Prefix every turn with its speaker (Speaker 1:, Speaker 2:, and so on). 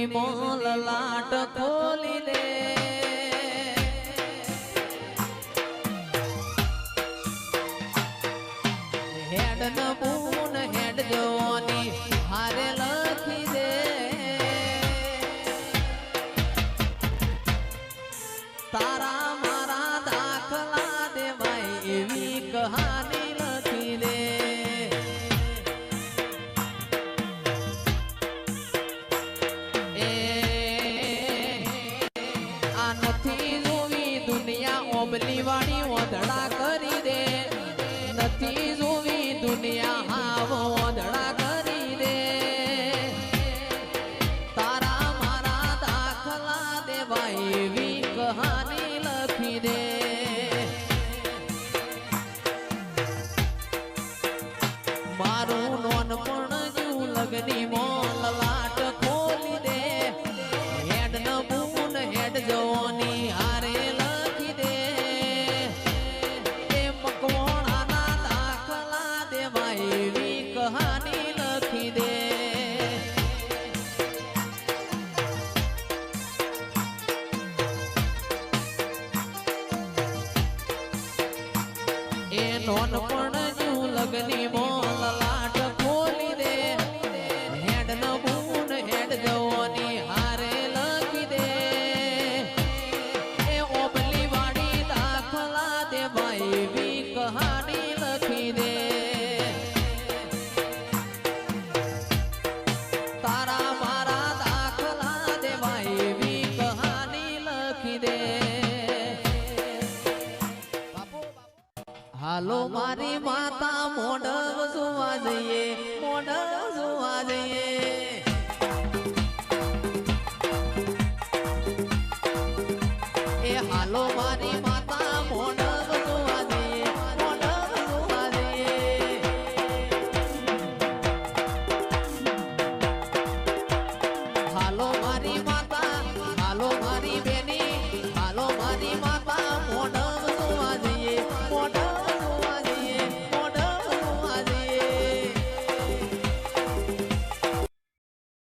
Speaker 1: લગ્ની mall લાટ ખોલી દે હેડ ન બૂન હેડ જોવાની હારે લખી દે તારા મારા દાખલા દેવાય એવી કહાની લખી દે આ નથી જોવી દુનિયા ઓબલી વાળી ઓધડા કરી દે નથી જોવી દુનિયા હાવ ઓધડા કરી દે તારા મારા દાખલા દેવાય એવી કહાની લખી દે મારું નોનપણ જેવું લગની મોલ લાટ ખોલી દે હેડ ન બૂન હેડ જોવાની હારે લખી દે એ મકવાણાના દાખલા દેવાય એવી કહાની લખી દે એ નોનપણ જેવું લગની મોલ લાટ ખોલી દે હેડ ન બૂન હેડ જવાની હારે લખી દે એ ઓબલી વાળી દાખલા દેવાય એવી કહાની લખી દે તારા મારા દાખલા દેવાય એવી કહાની લખી દે હાલો મારી માતા મોઢ જોવા જઈએ મોઢ જોવા જઈએ